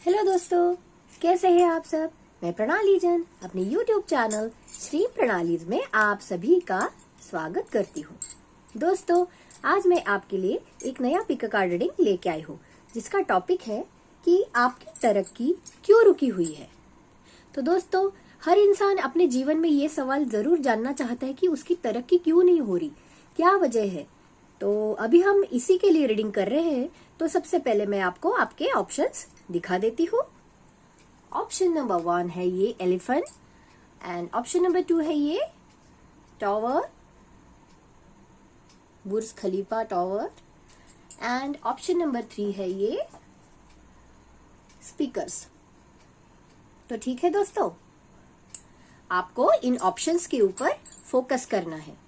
Hello दोस्तों, कैसे हैं आप सब। मैं प्रणाली जैन अपने YouTube चैनल श्री प्रणालीज में आप सभी का स्वागत करती हूँ। दोस्तों, आज मैं आपके लिए एक नया पिक कार्ड रीडिंग लेके आई हूँ जिसका टॉपिक है कि आपकी तरक्की क्यों रुकी हुई है। तो दोस्तों, हर इंसान अपने जीवन में ये सवाल जरूर जानना चाहता है कि उसकी तरक्की क्यों नहीं हो रही, क्या वजह है। तो अभी हम इसी के लिए रीडिंग कर रहे हैं। तो सबसे पहले मैं आपको आपके ऑप्शंस दिखा देती हूँ। ऑप्शन नंबर 1 है ये एलिफेंट, एंड ऑप्शन नंबर 2 है ये tower, Burj Khalifa tower, and option number 3 है ये स्पीकर्स। तो ठीक है दोस्तों, आपको इन ऑप्शंस के ऊपर फोकस करना है।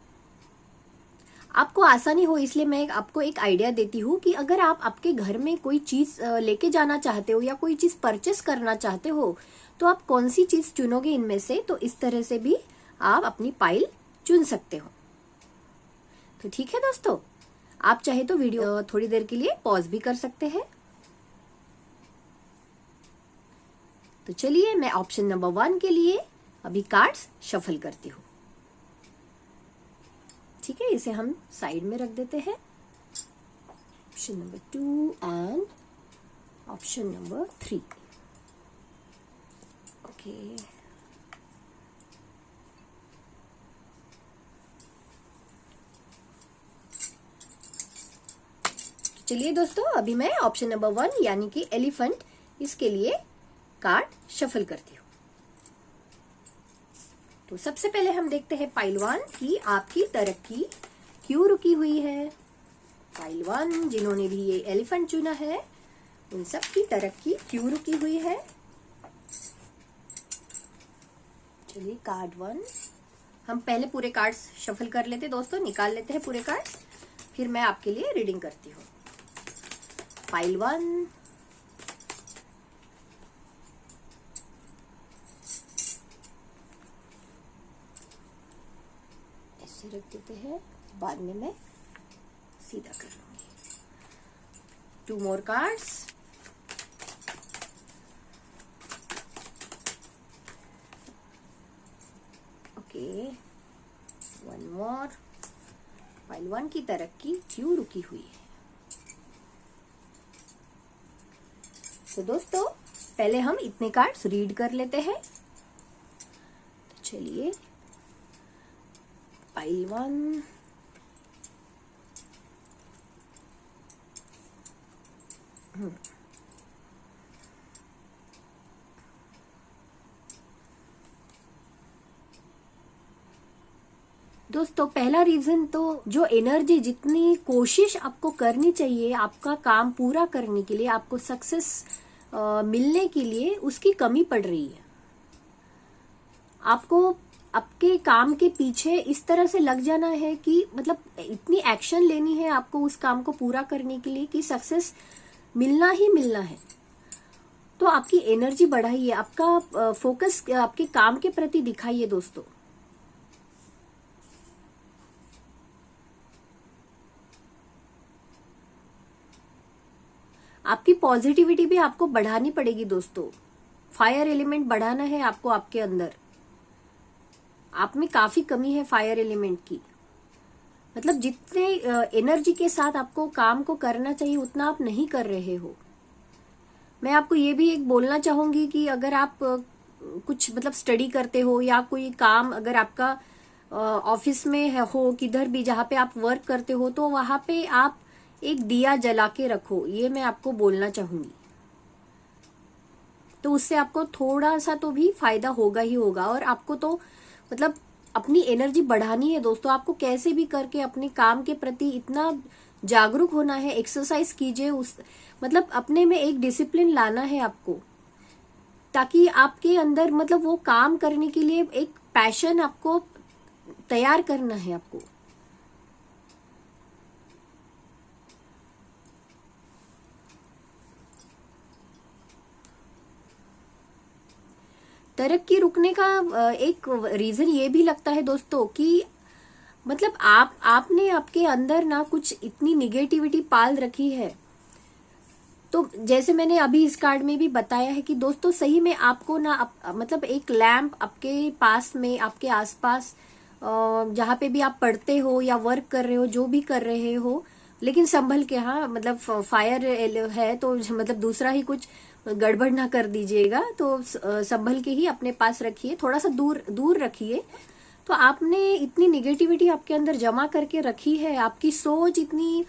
आपको आसानी हो इसलिए मैं आपको एक आइडिया देती हूँ कि अगर आप आपके घर में कोई चीज लेके जाना चाहते हो या कोई चीज परचेस करना चाहते हो तो आप कौन सी चीज चुनोगे इनमें से। तो इस तरह से भी आप अपनी पाइल चुन सकते हो। तो ठीक है दोस्तों, आप चाहे तो वीडियो थोड़ी देर के लिए पॉज भी कर सकते हैं। तो चलिए मैं ऑप्शन नंबर 1 के लिए अभी कार्ड्स शफल करती हूँ। ठीक है, इसे हम साइड में रख देते हैं। Option number 2 and option number 3। Okay, चलिए दोस्तों, अभी मैं ऑप्शन नंबर 1 यानी कि एलिफेंट, इसके लिए कार्ड शफल करती हूँ। तो सबसे पहले हम देखते हैं पाइलवान की आपकी तरक्की क्यों रुकी हुई है। पाइलवान जिन्होंने भी ये एलिफेंट चुना है उन सब की तरक्की क्यों रुकी हुई है। चलिए कार्ड 1 हम पहले पूरे कार्ड्स शफल कर लेते दोस्तों, निकाल लेते हैं पूरे कार्ड्स, फिर मैं आपके लिए रीडिंग करती हूँ। पाइलवान, रख देते हैं, बाद में मैं सीधा कर लूंगी। 2 मोर कार्ड्स, ओके 1 मोर। पाइलवान की तरक्की क्यों रुकी हुई है। तो दोस्तों, पहले हम इतने कार्ड्स रीड कर लेते हैं। तो चलिए पाइलवान, दोस्तों पहला रीजन तो जो एनर्जी, जितनी कोशिश आपको करनी चाहिए आपका काम पूरा करने के लिए, आपको सक्सेस मिलने के लिए, उसकी कमी पड़ रही है। आपको आपके काम के पीछे इस तरह से लग जाना है कि मतलब इतनी एक्शन लेनी है आपको उस काम को पूरा करने के लिए कि सक्सेस मिलना ही मिलना है। तो आपकी एनर्जी बढ़ाइए, आपका फोकस आपके काम के प्रति दिखाइए दोस्तों। आपकी पॉजिटिविटी भी आपको बढ़ानी पड़ेगी दोस्तों। फायर एलिमेंट बढ़ाना है आपको आपके अंदर। आप में काफी कमी है फायर एलिमेंट की। मतलब जितने एनर्जी के साथ आपको काम को करना चाहिए उतना आप नहीं कर रहे हो। मैं आपको ये भी एक बोलना चाहूंगी कि अगर आप कुछ मतलब स्टडी करते हो या कोई काम अगर आपका ऑफिस में है हो, किधर भी जहाँ पे आप वर्क करते हो, तो वहां पे आप एक दिया जला के रखो, ये मैं आपको बोलना चाहूंगी। तो उससे आपको थोड़ा सा तो भी फायदा होगा ही होगा। और आपको तो मतलब अपनी एनर्जी बढ़ानी है दोस्तों। आपको कैसे भी करके अपने काम के प्रति इतना जागरूक होना है। एक्सरसाइज कीजिए, उस मतलब अपने में एक डिसिप्लिन लाना है आपको, ताकि आपके अंदर मतलब वो काम करने के लिए एक पैशन आपको तैयार करना है आपको। तरक्की रुकने का एक रीजन ये भी लगता है दोस्तों कि मतलब आपने आपके अंदर ना कुछ इतनी निगेटिविटी पाल रखी है तो जैसे मैंने अभी इस कार्ड में भी बताया है कि दोस्तों सही में आपको ना मतलब एक लैंप आपके पास में, आपके आसपास जहाँ पे भी आप पढ़ते हो या वर्क कर रहे हो, जो भी कर रहे हो, लेकिन संभल के, हाँ, मतलब फायर है तो मतलब दूसरा ही कुछ गड़बड़ ना कर दीजिएगा, तो संभल के ही अपने पास रखिए, थोड़ा सा दूर दूर रखिए। तो आपने इतनी निगेटिविटी आपके अंदर जमा करके रखी है, आपकी सोच इतनी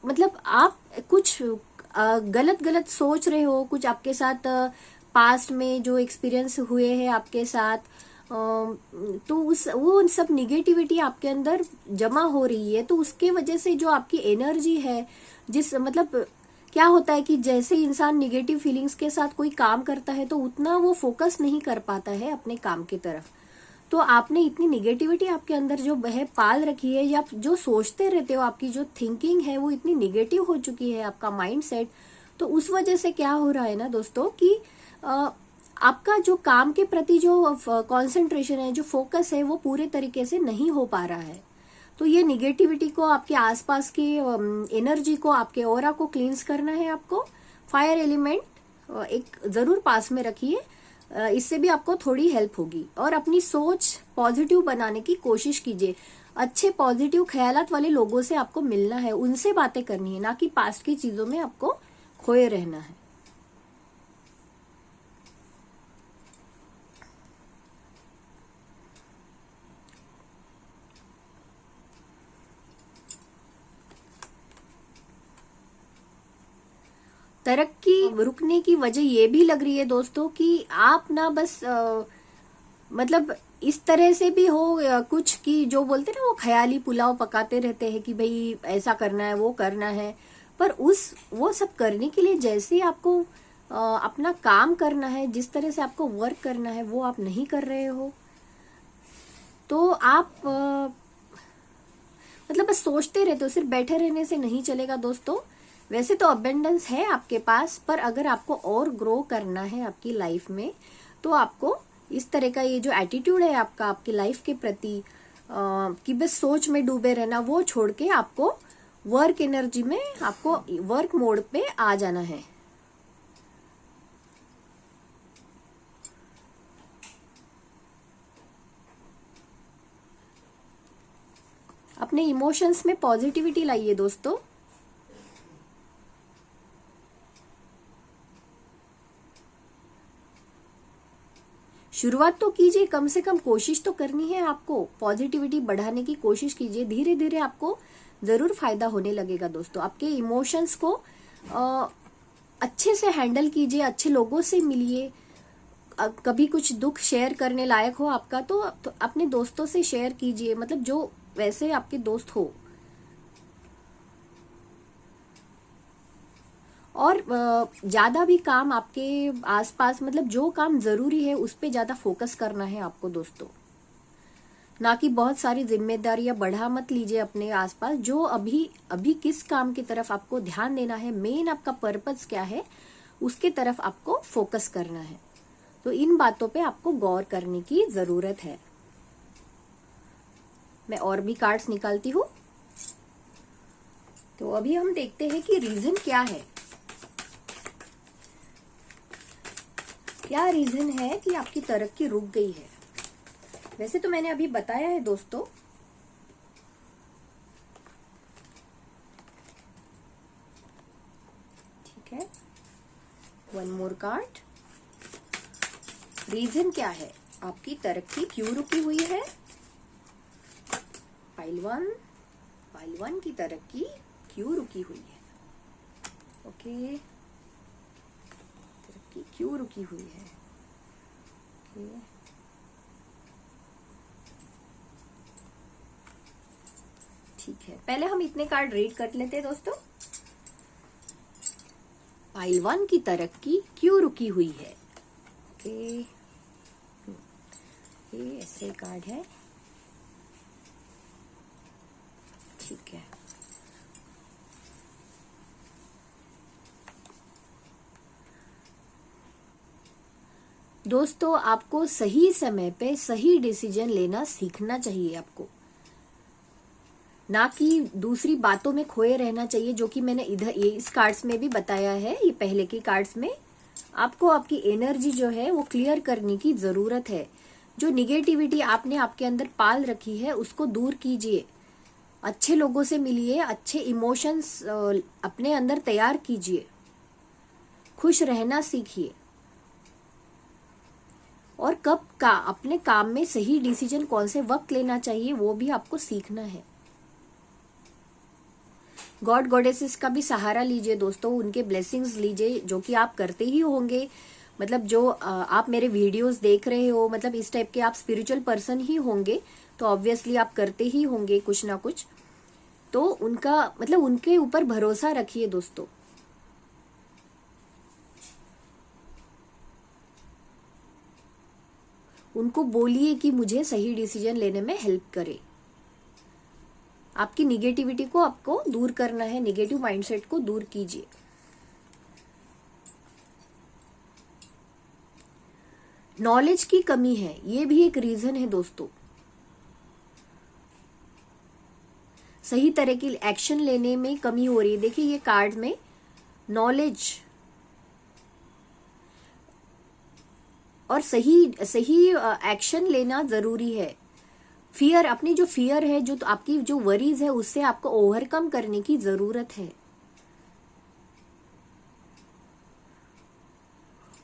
मतलब आप कुछ गलत गलत सोच रहे हो, कुछ आपके साथ पास्ट में जो एक्सपीरियंस हुए हैं आपके साथ, तो वो सब निगेटिविटी आपके अंदर जमा हो रही है। तो उसके वजह से जो आपकी एनर्जी है, जिस मतलब क्या होता है कि जैसे इंसान निगेटिव फीलिंग्स के साथ कोई काम करता है तो उतना वो फोकस नहीं कर पाता है अपने काम की तरफ। तो आपने इतनी निगेटिविटी आपके अंदर जो है पाल रखी है, या जो सोचते रहते हो, आपकी जो थिंकिंग है वो इतनी निगेटिव हो चुकी है, आपका माइंड सेट। तो उस वजह से क्या हो रहा है ना दोस्तों कि आपका जो काम के प्रति जो कंसंट्रेशन है, जो फोकस है, वो पूरे तरीके से नहीं हो पा रहा है। तो ये निगेटिविटी को, आपके आसपास की एनर्जी को, आपके ऑरा को क्लींस करना है आपको। फायर एलिमेंट एक जरूर पास में रखिए, इससे भी आपको थोड़ी हेल्प होगी। और अपनी सोच पॉजिटिव बनाने की कोशिश कीजिए। अच्छे पॉजिटिव ख्यालात वाले लोगों से आपको मिलना है, उनसे बातें करनी है, ना कि पास्ट की चीजों में आपको खोए रहना है। तरक्की रुकने की वजह ये भी लग रही है दोस्तों कि आप ना बस मतलब इस तरह से भी हो कुछ कि जो बोलते ना, वो ख्याली पुलाव पकाते रहते हैं कि भाई ऐसा करना है, वो करना है, पर वो सब करने के लिए जैसे आपको अपना काम करना है, जिस तरह से आपको वर्क करना है, वो आप नहीं कर रहे हो। तो आप मतलब बस सोचते रहते हो, सिर्फ बैठे रहने से नहीं चलेगा दोस्तों। वैसे तो अबेंडेंस है आपके पास, पर अगर आपको और ग्रो करना है आपकी लाइफ में, तो आपको इस तरह का ये जो एटीट्यूड है आपका आपकी लाइफ के प्रति कि बस सोच में डूबे रहना, वो छोड़ के आपको वर्क एनर्जी में, आपको वर्क मोड पे आ जाना है। अपने इमोशंस में पॉजिटिविटी लाइए दोस्तों। शुरुआत तो कीजिए, कम से कम कोशिश तो करनी है आपको, पॉजिटिविटी बढ़ाने की कोशिश कीजिए। धीरे धीरे आपको जरूर फायदा होने लगेगा दोस्तों। आपके इमोशंस को अच्छे से हैंडल कीजिए, अच्छे लोगों से मिलिए। कभी कुछ दुख शेयर करने लायक हो आपका तो अपने दोस्तों से शेयर कीजिए, मतलब जो वैसे आपके दोस्त हो। और ज्यादा भी काम आपके आसपास, मतलब जो काम जरूरी है उस पे ज्यादा फोकस करना है आपको दोस्तों, ना कि बहुत सारी जिम्मेदारियां बढ़ा मत लीजिए अपने आसपास। जो अभी अभी किस काम की तरफ आपको ध्यान देना है, मेन आपका पर्पस क्या है, उसके तरफ आपको फोकस करना है। तो इन बातों पे आपको गौर करने की जरूरत है। मैं और भी कार्ड्स निकालती हूँ। तो अभी हम देखते हैं कि रीजन क्या है, क्या रीजन है कि आपकी तरक्की रुक गई है। वैसे तो मैंने अभी बताया है दोस्तों, ठीक है। वन मोर कार्ड, रीजन क्या है, आपकी तरक्की क्यों रुकी हुई है। पाइल वन की तरक्की क्यों रुकी हुई है। ओके, तरक्की क्यों रुकी हुई है। ओके, ठीक है, पहले हम इतने कार्ड रीड कर लेते हैं दोस्तों। पाइल वन की तरक्की क्यों रुकी हुई है। ओके, ये ऐसे कार्ड है, ठीक है। दोस्तों आपको सही समय पे सही डिसीजन लेना सीखना चाहिए आपको। ना कि दूसरी बातों में खोए रहना चाहिए, जो कि मैंने इधर ये इस कार्ड्स में भी बताया है। ये पहले के कार्ड्स में आपको आपकी एनर्जी जो है वो क्लियर करने की जरूरत है। जो निगेटिविटी आपने आपके अंदर पाल रखी है उसको दूर कीजिए, अच्छे लोगों से मिलिए, अच्छे इमोशंस अपने अंदर तैयार कीजिए, खुश रहना सीखिए, और कब का अपने काम में सही डिसीजन कौन से वक्त लेना चाहिए वो भी आपको सीखना है। गॉड गॉडेसेस का भी सहारा लीजिए दोस्तों, उनके ब्लेसिंग्स लीजिए, जो कि आप करते ही होंगे। मतलब जो आप मेरे वीडियोस देख रहे हो, मतलब इस टाइप के आप स्पिरिचुअल पर्सन ही होंगे, तो ऑब्वियसली आप करते ही होंगे कुछ ना कुछ। तो उनका मतलब उनके ऊपर भरोसा रखिए दोस्तों। उनको बोलिए कि मुझे सही डिसीजन लेने में हेल्प करे। आपकी निगेटिविटी को आपको दूर करना है, निगेटिव माइंडसेट को दूर कीजिए। नॉलेज की कमी है, ये भी एक रीजन है दोस्तों। सही तरह की एक्शन लेने में कमी हो रही है। देखिए ये कार्ड में नॉलेज और सही एक्शन लेना जरूरी है। फियर, अपनी जो फियर है, जो तो आपकी जो वरीज है, उससे आपको ओवरकम करने की जरूरत है,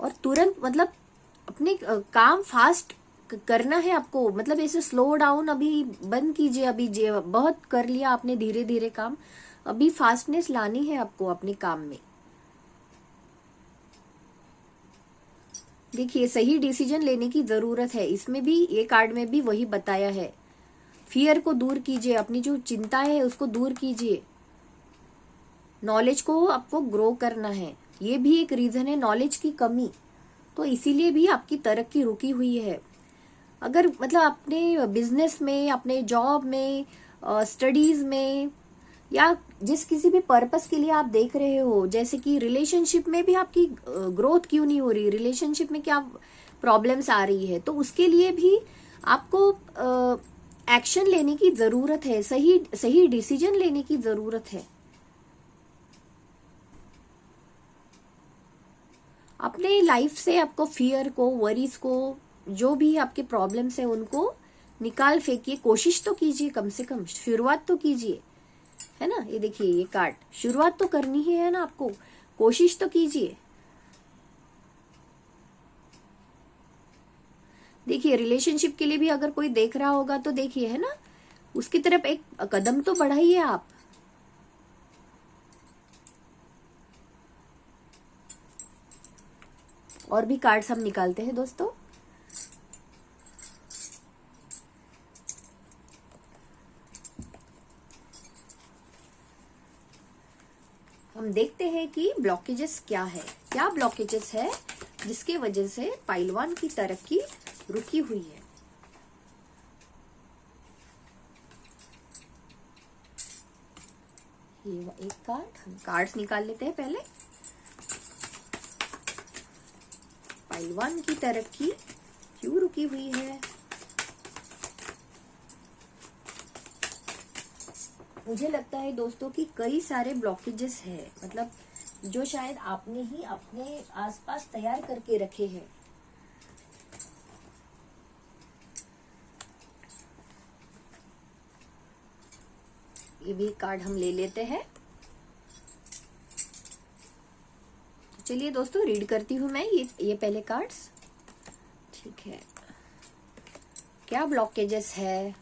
और तुरंत मतलब अपने काम फास्ट करना है आपको। मतलब ऐसे स्लो डाउन अभी बंद कीजिए। अभी बहुत कर लिया आपने धीरे धीरे काम, अभी फास्टनेस लानी है आपको अपने काम में। देखिए सही डिसीजन लेने की जरूरत है, इसमें भी ये कार्ड में भी वही बताया है। फियर को दूर कीजिए, अपनी जो चिंता है उसको दूर कीजिए। नॉलेज को आपको ग्रो करना है, ये भी एक रीजन है, नॉलेज की कमी। तो इसीलिए भी आपकी तरक्की रुकी हुई है। अगर मतलब अपने बिजनेस में, अपने जॉब में, स्टडीज में, या जिस किसी भी पर्पस के लिए आप देख रहे हो, जैसे कि रिलेशनशिप में भी आपकी ग्रोथ क्यों नहीं हो रही, रिलेशनशिप में क्या प्रॉब्लम्स आ रही है, तो उसके लिए भी आपको एक्शन लेने की जरूरत है, सही डिसीजन लेने की जरूरत है। अपने लाइफ से आपको फियर को, वरीज को, जो भी आपके प्रॉब्लम्स है उनको निकाल फेंकिए। कोशिश तो कीजिए, कम से कम शुरुआत तो कीजिए, है ना। ये देखिए ये कार्ड, शुरुआत तो करनी ही है ना आपको, कोशिश तो कीजिए। देखिए रिलेशनशिप के लिए भी अगर कोई देख रहा होगा तो देखिए, है ना, उसकी तरफ एक कदम तो बढ़ाइए आप। और भी कार्ड्स हम निकालते हैं दोस्तों। हम देखते हैं कि ब्लॉकेजेस क्या है, क्या ब्लॉकेजेस है जिसके वजह से पाइलवान की तरक्की रुकी हुई है। ये एक कार्ड, हम कार्ड्स निकाल लेते हैं पहले। पाइलवान की तरक्की क्यों रुकी हुई है? मुझे लगता है दोस्तों कि कई सारे ब्लॉकेजेस है, मतलब जो शायद आपने ही अपने आसपास तैयार करके रखे हैं। ये भी कार्ड हम ले लेते हैं। चलिए दोस्तों रीड करती हूं मैं ये पहले कार्ड्स। ठीक है, क्या ब्लॉकेजेस है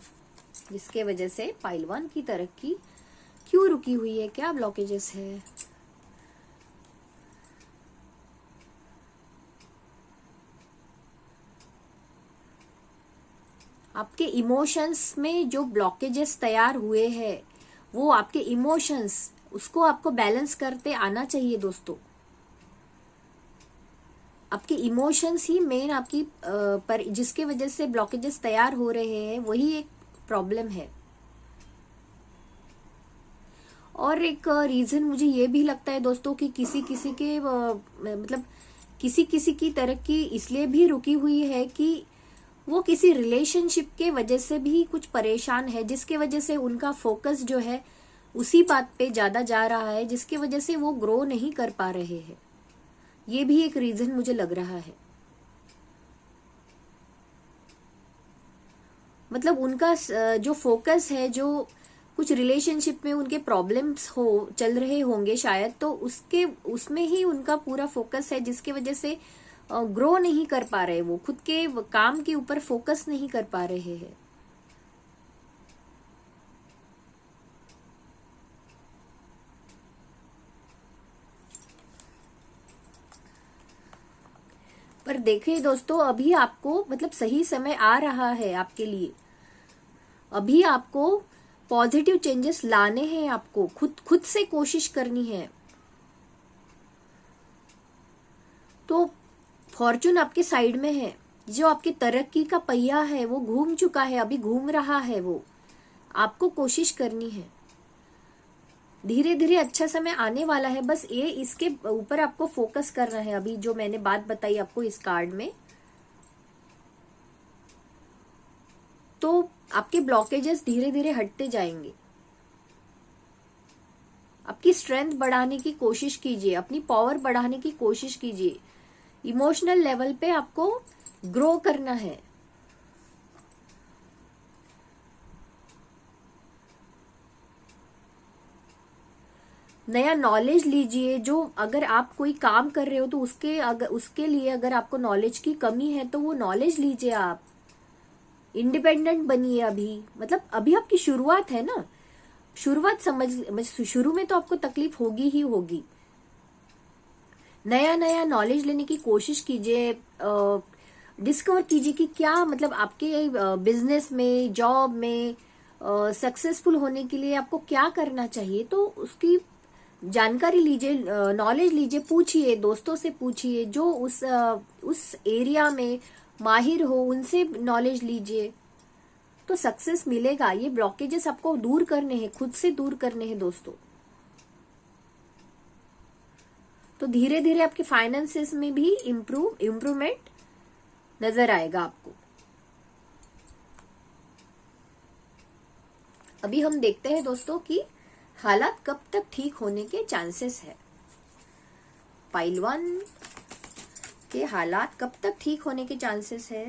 जिसके वजह से पाइलवान की तरक्की क्यों रुकी हुई है? क्या ब्लॉकेजेस है? आपके इमोशंस में जो ब्लॉकेजेस तैयार हुए हैं, वो आपके इमोशंस, उसको आपको बैलेंस करते आना चाहिए दोस्तों। आपके इमोशंस ही मेन आपकी पर जिसके वजह से ब्लॉकेजेस तैयार हो रहे हैं, वही एक प्रॉब्लम है। और एक रीजन मुझे ये भी लगता है दोस्तों कि किसी किसी के मतलब किसी किसी की तरक्की इसलिए भी रुकी हुई है कि वो किसी रिलेशनशिप के वजह से भी कुछ परेशान है, जिसके वजह से उनका फोकस जो है उसी बात पे ज्यादा जा रहा है, जिसकी वजह से वो ग्रो नहीं कर पा रहे हैं। ये भी एक रीजन मुझे लग रहा है। मतलब उनका जो फोकस है, जो कुछ रिलेशनशिप में उनके प्रॉब्लम्स चल रहे होंगे शायद, तो उसमें ही उनका पूरा फोकस है, जिसकी वजह से ग्रो नहीं कर पा रहे, वो खुद के काम के ऊपर फोकस नहीं कर पा रहे हैं। पर देखिए दोस्तों, अभी आपको मतलब सही समय आ रहा है आपके लिए। अभी आपको पॉजिटिव चेंजेस लाने हैं, आपको खुद से कोशिश करनी है। तो फॉर्चून आपके साइड में है। जो आपकी तरक्की का पहिया है वो घूम चुका है, अभी घूम रहा है। वो आपको कोशिश करनी है। धीरे धीरे अच्छा समय आने वाला है, बस ये इसके ऊपर आपको फोकस करना है। अभी जो मैंने बात बताई आपको इस कार्ड में, तो आपके ब्लॉकेजेस धीरे धीरे हटते जाएंगे। आपकी स्ट्रेंथ बढ़ाने की कोशिश कीजिए, अपनी पावर बढ़ाने की कोशिश कीजिए। इमोशनल लेवल पे आपको ग्रो करना है। नया नॉलेज लीजिए। जो अगर आप कोई काम कर रहे हो तो उसके लिए अगर आपको नॉलेज की कमी है तो वो नॉलेज लीजिए। आप इंडिपेंडेंट बनिए। अभी मतलब अभी आपकी शुरुआत है ना, शुरुआत शुरू में तो आपको तकलीफ होगी ही होगी। नया नया नॉलेज लेने की कोशिश कीजिए। डिस्कवर कीजिए कि क्या मतलब आपके बिजनेस में, जॉब में सक्सेसफुल होने के लिए आपको क्या करना चाहिए। तो उसकी जानकारी लीजिए, नॉलेज लीजिए, पूछिए, दोस्तों से पूछिए जो उस एरिया में माहिर हो, उनसे नॉलेज लीजिए, तो सक्सेस मिलेगा। ये ब्लॉकेजेस आपको दूर करने हैं, खुद से दूर करने हैं दोस्तों। तो धीरे धीरे आपके फाइनेंसेस में भी इम्प्रूवमेंट नजर आएगा आपको। अभी हम देखते हैं दोस्तों कि हालात कब तक ठीक होने के चांसेस है। पाइल 1 के हालात कब तक ठीक होने के चांसेस है।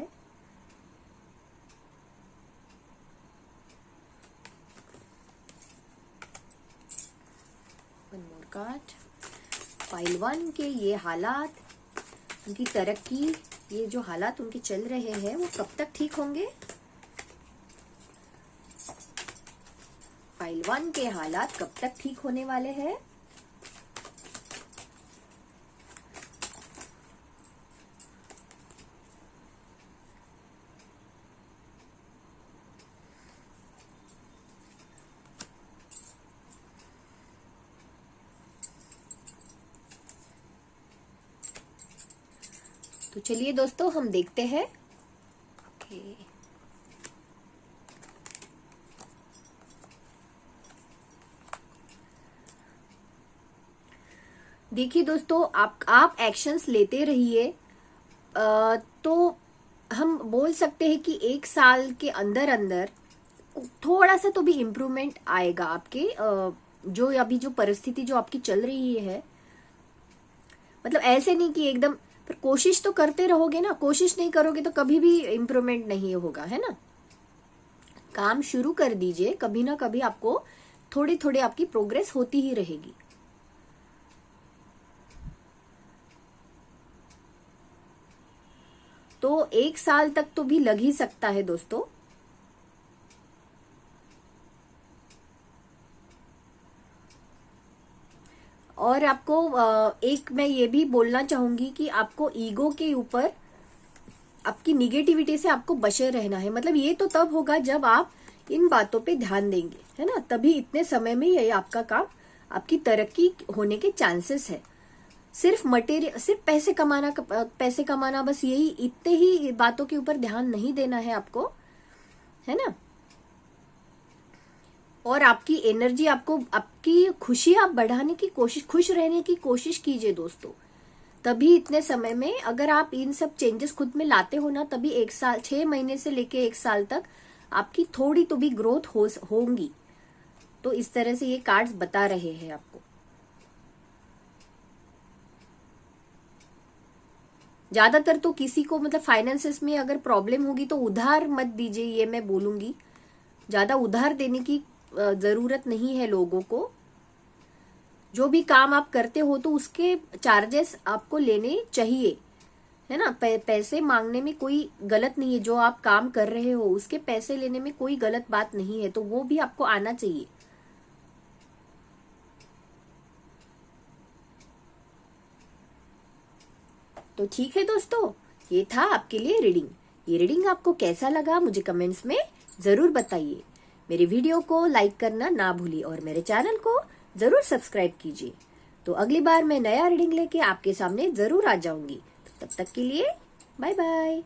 One more card. पाइल 1 के ये हालात, उनकी तरक्की, ये जो हालात उनके चल रहे हैं वो कब तक ठीक होंगे। पाइल 1 के हालात कब तक ठीक होने वाले हैं। तो चलिए दोस्तों हम देखते हैं। देखिए दोस्तों, आप एक्शंस लेते रहिए। तो हम बोल सकते हैं कि 1 साल के अंदर अंदर थोड़ा सा तो भी इम्प्रूवमेंट आएगा आपके जो अभी जो परिस्थिति जो आपकी चल रही है। मतलब ऐसे नहीं कि एकदम, पर कोशिश तो करते रहोगे ना। कोशिश नहीं करोगे तो कभी भी इम्प्रूवमेंट नहीं होगा, है ना। काम शुरू कर दीजिए, कभी ना कभी आपको थोड़ी थोड़ी आपकी प्रोग्रेस होती ही रहेगी। तो 1 साल तक तो भी लग ही सकता है दोस्तों। और आपको एक मैं ये भी बोलना चाहूंगी कि आपको ईगो के ऊपर, आपकी निगेटिविटी से आपको बचे रहना है। मतलब ये तो तब होगा जब आप इन बातों पे ध्यान देंगे, है ना। तभी इतने समय में ये आपका काम, आपकी तरक्की होने के चांसेस है। सिर्फ पैसे कमाना बस यही, इतने ही बातों के ऊपर ध्यान नहीं देना है आपको, है ना। और आपकी एनर्जी, आपकी खुशी आप बढ़ाने की कोशिश, खुश रहने की कोशिश कीजिए दोस्तों। तभी इतने समय में अगर आप इन सब चेंजेस खुद में लाते हो ना, तभी 1 साल 6 महीने से लेके 1 साल तक आपकी थोड़ी तो भी ग्रोथ होंगी। तो इस तरह से ये कार्ड्स बता रहे हैं आपको। ज्यादातर तो किसी को मतलब फाइनेंसेस में अगर प्रॉब्लम होगी तो उधार मत दीजिए, ये मैं बोलूंगी। ज्यादा उधार देने की जरूरत नहीं है लोगों को। जो भी काम आप करते हो तो उसके चार्जेस आपको लेने चाहिए, है ना। पैसे मांगने में कोई गलत नहीं है। जो आप काम कर रहे हो उसके पैसे लेने में कोई गलत बात नहीं है, तो वो भी आपको आना चाहिए। तो ठीक है दोस्तों, ये था आपके लिए रीडिंग। ये रीडिंग आपको कैसा लगा मुझे कमेंट्स में जरूर बताइए। मेरे वीडियो को लाइक करना ना भूलिए और मेरे चैनल को जरूर सब्सक्राइब कीजिए। तो अगली बार मैं नया रीडिंग लेके आपके सामने जरूर आ जाऊंगी। तो तब तक के लिए बाय बाय।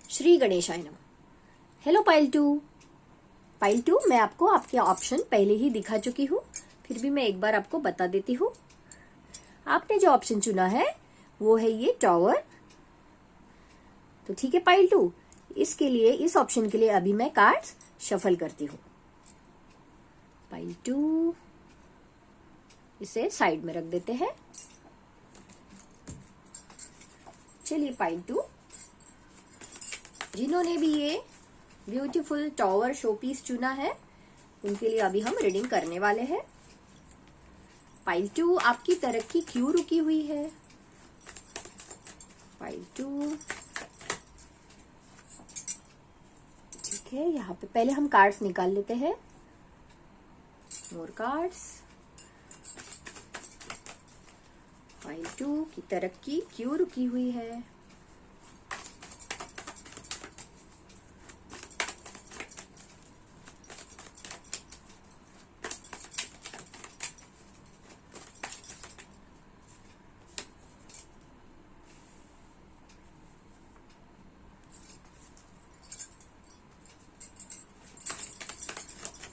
श्री गणेशाय नमः। Hello pile 2। पाइल 2, मैं आपको आपके ऑप्शन पहले ही दिखा चुकी हूँ, फिर भी मैं एक बार आपको बता देती हूँ। आपने जो ऑप्शन चुना है वो है ये टॉवर। तो ठीक है पाइल 2, इसके लिए, इस ऑप्शन के लिए अभी मैं कार्ड्स शफल करती हूँ। पाइल 2, इसे साइड में रख देते हैं। चलिए पाइल 2, जिन्होंने भी ये ब्यूटीफुल टॉवर शोपीस चुना है उनके लिए अभी हम रीडिंग करने वाले हैं। पाइल 2, आपकी तरक्की क्यों रुकी हुई है? पाइल 2, ठीक है। यहाँ पे पहले हम कार्ड्स निकाल लेते हैं। More cards. पाइल 2 की तरक्की क्यों रुकी हुई है?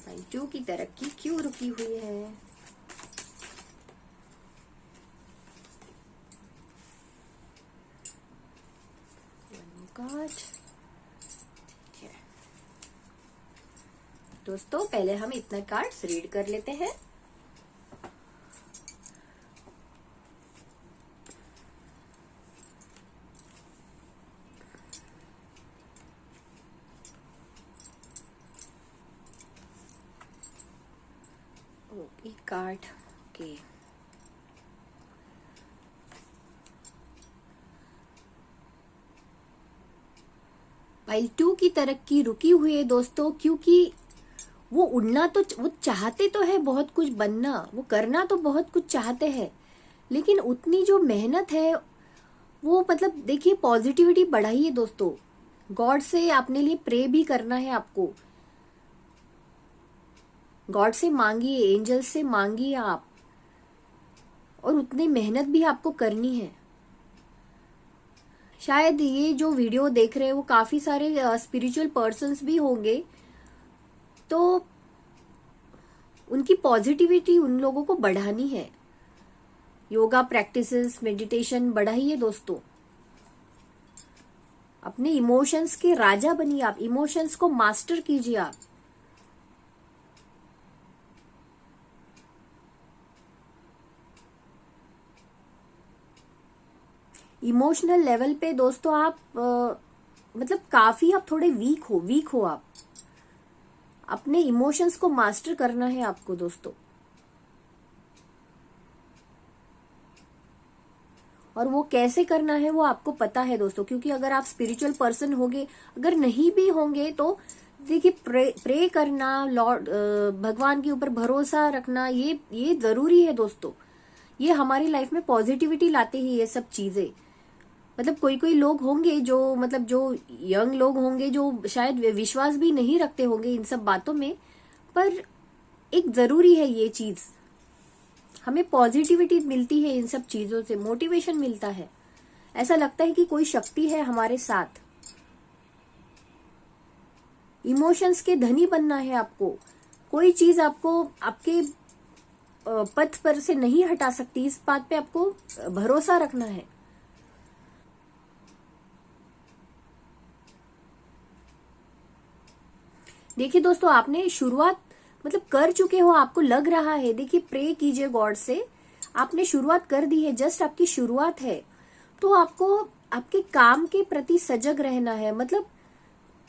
पाइल 2 की तरक्की क्यों रुकी हुई है? कार्ड, ठीक है दोस्तों, पहले हम इतना कार्ड्स रीड कर लेते हैं। एक कार्ड, ओके। पाइल 2 की तरक्की रुकी हुई है दोस्तों, क्योंकि वो उड़ना तो वो चाहते तो है, बहुत कुछ बनना, वो करना तो बहुत कुछ चाहते हैं, लेकिन उतनी जो मेहनत है वो, मतलब देखिए, पॉजिटिविटी बढ़ाइए दोस्तों। गॉड से अपने लिए प्रे भी करना है आपको। गॉड से मांगिए, एंजल से मांगिए आप, और उतनी मेहनत भी आपको करनी है। शायद ये जो वीडियो देख रहे हैं वो काफी सारे स्पिरिचुअल पर्सन्स भी होंगे, तो उनकी पॉजिटिविटी उन लोगों को बढ़ानी है। योगा प्रैक्टिसेस, मेडिटेशन बढ़ाइए दोस्तों। अपने इमोशंस के राजा बनिए आप, इमोशंस को मास्टर कीजिए आप। इमोशनल लेवल पे दोस्तों आप मतलब काफी आप थोड़े वीक हो आप। अपने इमोशंस को मास्टर करना है आपको दोस्तों। और वो कैसे करना है वो आपको पता है दोस्तों, क्योंकि अगर आप स्पिरिचुअल पर्सन होंगे, अगर नहीं भी होंगे तो देखिए, प्रे करना, लॉर्ड भगवान के ऊपर भरोसा रखना, ये जरूरी है दोस्तों। ये हमारी लाइफ में पॉजिटिविटी लाते हैं ये सब चीजें। मतलब कोई लोग होंगे जो, मतलब जो यंग लोग होंगे जो शायद विश्वास भी नहीं रखते होंगे इन सब बातों में, पर एक जरूरी है ये चीज। हमें पॉजिटिविटी मिलती है इन सब चीजों से, मोटिवेशन मिलता है, ऐसा लगता है कि कोई शक्ति है हमारे साथ। इमोशंस के धनी बनना है आपको। कोई चीज आपको आपके पथ पर से नहीं हटा सकती, इस बात पे आपको भरोसा रखना है। देखिए दोस्तों, आपने शुरुआत मतलब कर चुके हो, आपको लग रहा है, देखिए प्रे कीजिए गॉड से, आपने शुरुआत कर दी है, जस्ट आपकी शुरुआत है। तो आपको आपके काम के प्रति सजग रहना है। मतलब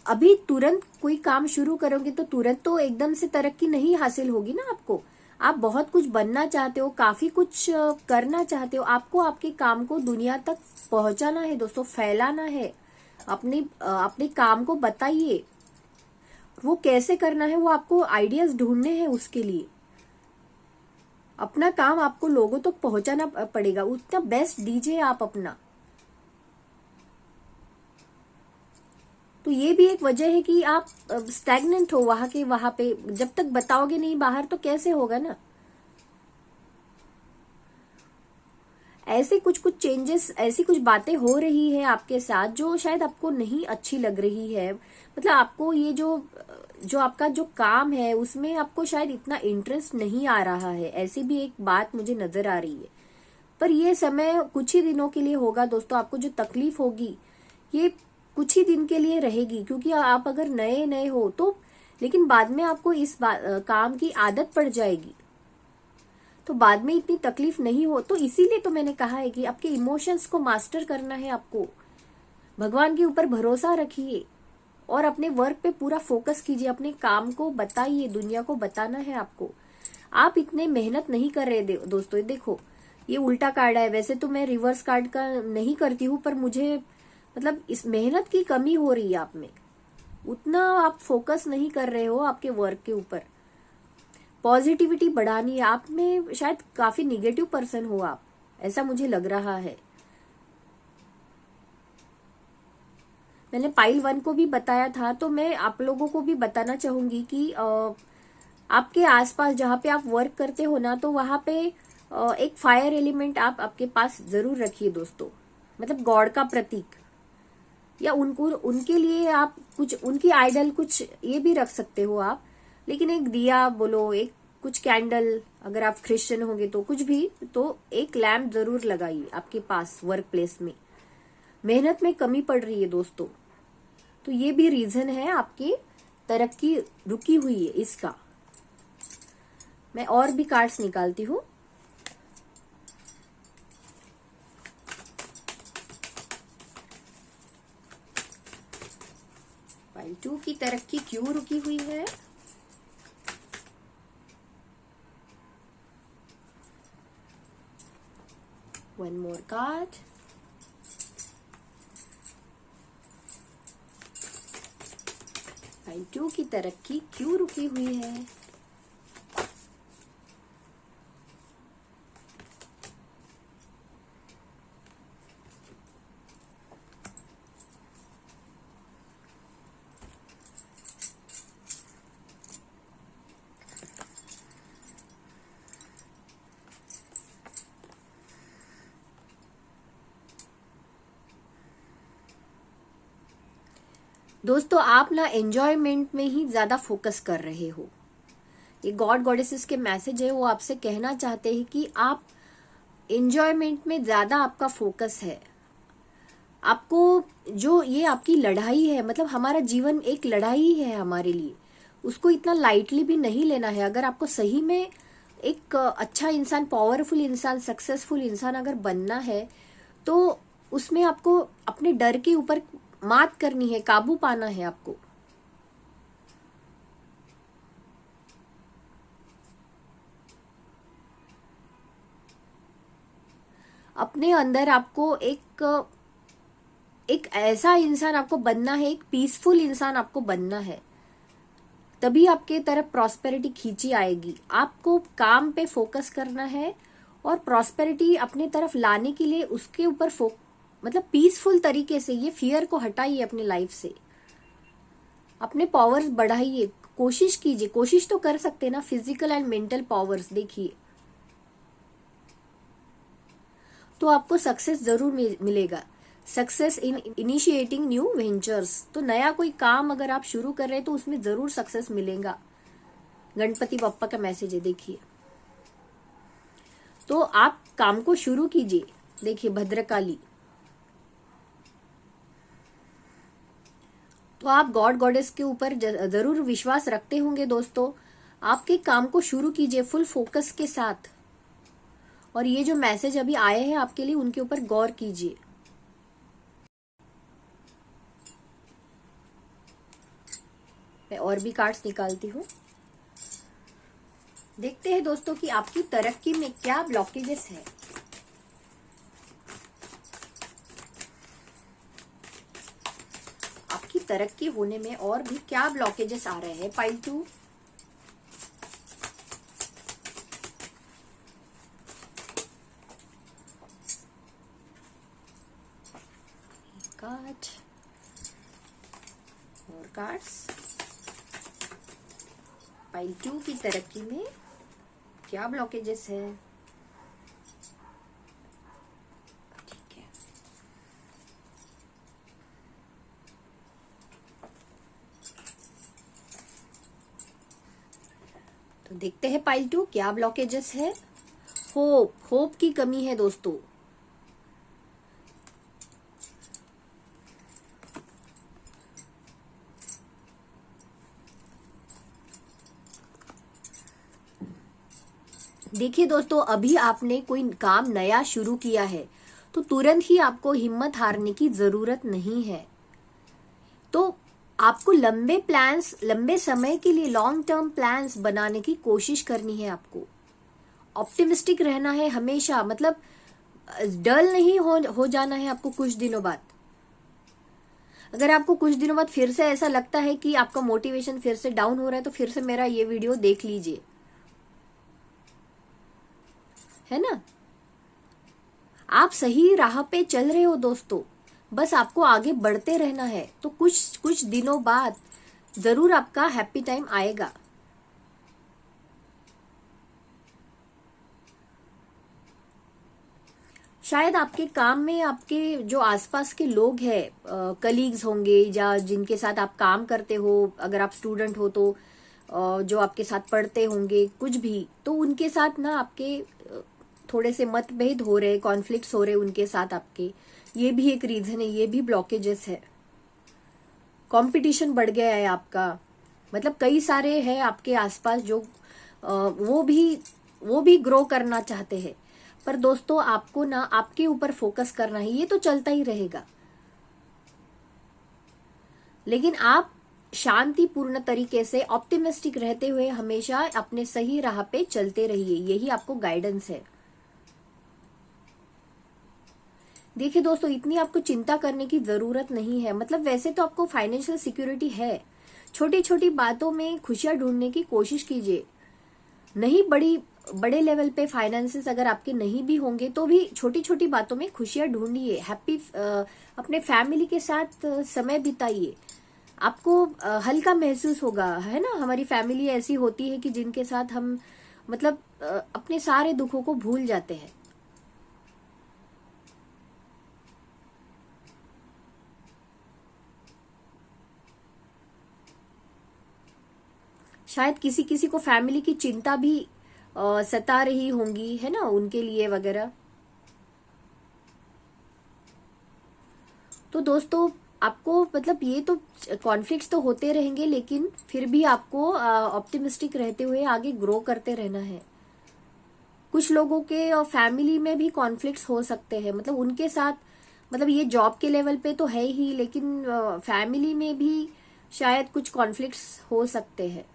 अभी तुरंत कोई काम शुरू करोगे तो तुरंत तो एकदम से तरक्की नहीं हासिल होगी ना आपको। आप बहुत कुछ बनना चाहते हो, काफी कुछ करना चाहते हो, आपको आपके काम को दुनिया तक पहुंचाना है दोस्तों, फैलाना है। अपने काम को बताइए, वो कैसे करना है, वो आपको आइडियाज ढूंढने हैं। उसके लिए अपना काम आपको लोगों तक पहुंचाना पड़ेगा, उतना बेस्ट दीजिए आप अपना। तो ये भी एक वजह है कि आप स्टैग्नेंट हो वहां पे। जब तक बताओगे नहीं बाहर तो कैसे होगा ना। ऐसे कुछ चेंजेस, ऐसी कुछ बातें हो रही है आपके साथ जो शायद आपको नहीं अच्छी लग रही है। मतलब आपको ये जो आपका जो काम है उसमें आपको शायद इतना इंटरेस्ट नहीं आ रहा है, ऐसी भी एक बात मुझे नजर आ रही है। पर ये समय कुछ ही दिनों के लिए होगा दोस्तों। आपको जो तकलीफ होगी ये कुछ ही दिन के लिए रहेगी, क्योंकि आप अगर नए नए हो तो, लेकिन बाद में आपको इस काम की आदत पड़ जाएगी, तो बाद में इतनी तकलीफ नहीं हो। तो इसीलिए तो मैंने कहा है कि आपके इमोशंस को मास्टर करना है आपको। भगवान के ऊपर भरोसा रखिए और अपने वर्क पे पूरा फोकस कीजिए, अपने काम को बताइए, दुनिया को बताना है आपको। आप इतने मेहनत नहीं कर रहे दोस्तों। देखो ये उल्टा कार्ड है, वैसे तो मैं रिवर्स कार्ड का नहीं करती हूँ, पर मुझे मतलब इस मेहनत की कमी हो रही है आप में, उतना आप फोकस नहीं कर रहे हो आपके वर्क के ऊपर। पॉजिटिविटी बढ़ानी है आप में, शायद काफी निगेटिव पर्सन हो आप, ऐसा मुझे लग रहा है। मैंने पाइल 1 को भी बताया था, तो मैं आप लोगों को भी बताना चाहूंगी कि आपके आसपास जहाँ पे आप वर्क करते हो ना, तो वहां पे एक फायर एलिमेंट आप आपके पास जरूर रखिए दोस्तों। मतलब गॉड का प्रतीक, या उनके लिए आप कुछ उनकी आइडल कुछ ये भी रख सकते हो आप। लेकिन एक दिया बोलो, एक कुछ कैंडल, अगर आप क्रिश्चियन होंगे तो कुछ भी, तो एक लैम्प जरूर लगाइए आपके पास वर्क प्लेस में। मेहनत में कमी पड़ रही है दोस्तों, तो ये भी रीजन है आपकी तरक्की रुकी हुई है इसका। मैं और भी कार्ड्स निकालती हूँ। पाइल 2 की तरक्की क्यों रुकी हुई है? One more card. पाइल 2 की तरक्की क्यों रुकी हुई है? दोस्तों आप ना एंजॉयमेंट में ही ज्यादा फोकस कर रहे हो। ये गॉड गॉडेसेस के मैसेज है, वो आपसे कहना चाहते हैं कि आप एंजॉयमेंट में ज्यादा आपका फोकस है। आपको जो ये आपकी लड़ाई है, मतलब हमारा जीवन एक लड़ाई है हमारे लिए, उसको इतना लाइटली भी नहीं लेना है। अगर आपको सही में एक अच्छा इंसान, पावरफुल इंसान, सक्सेसफुल इंसान अगर बनना है, तो उसमें आपको अपने डर के ऊपर मात करनी है, काबू पाना है आपको। अपने अंदर आपको एक ऐसा इंसान आपको बनना है, एक पीसफुल इंसान आपको बनना है, तभी आपके तरफ प्रॉस्पेरिटी खींची आएगी। आपको काम पे फोकस करना है और प्रॉस्पेरिटी अपने तरफ लाने के लिए उसके ऊपर मतलब पीसफुल तरीके से ये फियर को हटाइए अपने लाइफ से। अपने पावर्स बढ़ाइए, कोशिश कीजिए, कोशिश तो कर सकते हैं ना, फिजिकल एंड मेंटल पावर्स देखिए, तो आपको सक्सेस जरूर मिलेगा। Success in initiating new ventures, तो नया कोई काम अगर आप शुरू कर रहे हैं तो उसमें जरूर सक्सेस मिलेगा। गणपति बप्पा का मैसेज है, देखिए। तो आप काम को शुरू कीजिए। देखिए भद्रकाली, तो आप गॉड गॉडेस के ऊपर जरूर विश्वास रखते होंगे दोस्तों। आपके काम को शुरू कीजिए फुल फोकस के साथ, और ये जो मैसेज अभी आए हैं आपके लिए उनके ऊपर गौर कीजिए। मैं और भी कार्ड्स निकालती हूँ। देखते हैं दोस्तों कि आपकी तरक्की में क्या ब्लॉकेजेस है। आपकी तरक्की होने में और भी क्या ब्लॉकेजेस आ रहे हैं। पाइल 2, कार्ड और कार्ड्स। पाइल 2 की तरक्की में क्या ब्लॉकेजेस है। ठीक है, तो देखते हैं पाइल 2 क्या ब्लॉकेजेस है। होप की कमी है दोस्तों। देखिए दोस्तों, अभी आपने कोई काम नया शुरू किया है तो तुरंत ही आपको हिम्मत हारने की जरूरत नहीं है। तो आपको लंबे प्लान्स, लंबे समय के लिए लॉन्ग टर्म प्लान्स बनाने की कोशिश करनी है। आपको ऑप्टिमिस्टिक रहना है हमेशा, मतलब डल नहीं हो जाना है आपको कुछ दिनों बाद। अगर आपको कुछ दिनों बाद फिर से ऐसा लगता है कि आपका मोटिवेशन फिर से डाउन हो रहा है तो फिर से मेरा ये वीडियो देख लीजिए, है ना। आप सही राह पे चल रहे हो दोस्तों, बस आपको आगे बढ़ते रहना है। तो कुछ दिनों बाद जरूर आपका हैप्पी टाइम आएगा। शायद आपके काम में आपके जो आसपास के लोग हैं, कलीग्स होंगे या जिनके साथ आप काम करते हो, अगर आप स्टूडेंट हो तो जो आपके साथ पढ़ते होंगे कुछ भी, तो उनके साथ ना आपके थोड़े से मतभेद हो रहे, कॉन्फ्लिक्ट्स हो रहे उनके साथ आपके। ये भी एक रीजन है, ये भी ब्लॉकेजेस है। कंपटीशन बढ़ गया है आपका, मतलब कई सारे हैं आपके आसपास जो वो भी ग्रो करना चाहते हैं। पर दोस्तों आपको ना आपके ऊपर फोकस करना है, ये तो चलता ही रहेगा, लेकिन आप शांतिपूर्ण तरीके से ऑप्टिमिस्टिक रहते हुए हमेशा अपने सही राह पे चलते रहिए। यही आपको गाइडेंस है। देखिए दोस्तों, इतनी आपको चिंता करने की जरूरत नहीं है। मतलब वैसे तो आपको फाइनेंशियल सिक्योरिटी है, छोटी छोटी बातों में खुशियां ढूंढने की कोशिश कीजिए। नहीं बड़े लेवल पे फाइनेंसेस अगर आपके नहीं भी होंगे तो भी छोटी छोटी बातों में खुशियां ढूंढिए। अपने फैमिली के साथ समय बिताइए, आपको हल्का महसूस होगा, है ना। हमारी फैमिली ऐसी होती है कि जिनके साथ हम मतलब अपने सारे दुखों को भूल जाते हैं। शायद किसी किसी को फैमिली की चिंता भी सता रही होंगी, है ना, उनके लिए वगैरह। तो दोस्तों आपको मतलब ये तो कॉन्फ्लिक्ट्स तो होते रहेंगे, लेकिन फिर भी आपको ऑप्टिमिस्टिक रहते हुए आगे ग्रो करते रहना है। कुछ लोगों के फैमिली में भी कॉन्फ्लिक्ट्स हो सकते हैं, मतलब उनके साथ, मतलब ये जॉब के लेवल पे तो है ही, लेकिन फैमिली में भी शायद कुछ कॉन्फ्लिक्ट्स हो सकते हैं।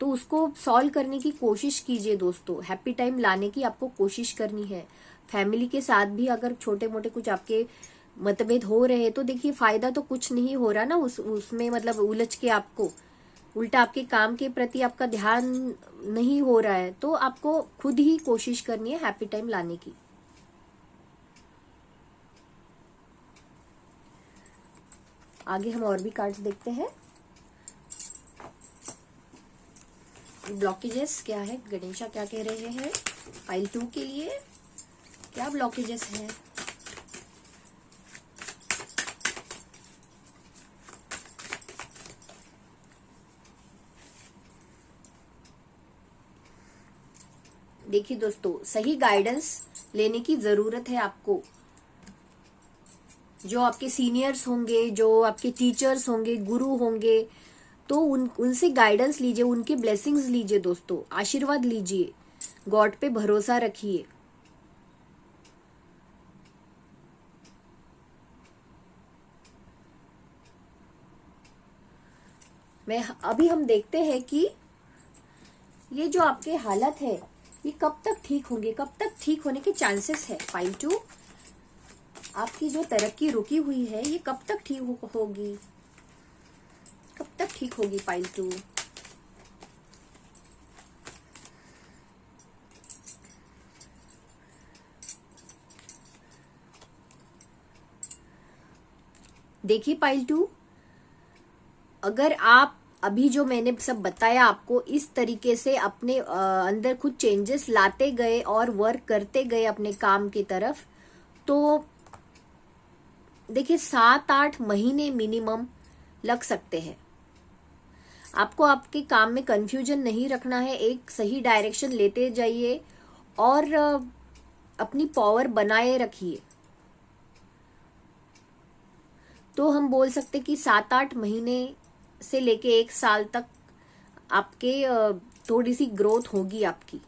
तो उसको सॉल्व करने की कोशिश कीजिए दोस्तों। हैप्पी टाइम लाने की आपको कोशिश करनी है। फैमिली के साथ भी अगर छोटे मोटे कुछ आपके मतभेद हो रहे हैं तो देखिए फायदा तो कुछ नहीं हो रहा ना उसमें, मतलब उलझ के आपको उल्टा आपके काम के प्रति आपका ध्यान नहीं हो रहा है। तो आपको खुद ही कोशिश करनी है हैप्पी टाइम लाने की। आगे हम और भी कार्ड्स देखते हैं। ब्लॉकेजेस क्या है, गणेशा क्या कह रहे हैं पाइल 2 के लिए, क्या ब्लॉकेजेस है। देखिए दोस्तों, सही गाइडेंस लेने की जरूरत है आपको। जो आपके सीनियर्स होंगे, जो आपके टीचर्स होंगे, गुरु होंगे, तो उनसे गाइडेंस लीजिए, उनके ब्लेसिंग्स लीजिए दोस्तों, आशीर्वाद लीजिए, गॉड पे भरोसा रखिए। अभी हम देखते हैं कि ये जो आपके हालत है ये कब तक ठीक होंगे, कब तक ठीक होने के चांसेस है। पाइल 2, आपकी जो तरक्की रुकी हुई है ये कब तक ठीक होगी, कब तक ठीक होगी पाइल 2। देखिए पाइल 2, अगर आप अभी जो मैंने सब बताया आपको, इस तरीके से अपने अंदर कुछ चेंजेस लाते गए और वर्क करते गए अपने काम की तरफ, तो देखिए 7-8 महीने मिनिमम लग सकते हैं। आपको आपके काम में कंफ्यूजन नहीं रखना है, एक सही डायरेक्शन लेते जाइए और अपनी पावर बनाए रखिए। तो हम बोल सकते कि 7-8 महीने से लेके 1 साल तक आपके थोड़ी सी ग्रोथ होगी आपकी।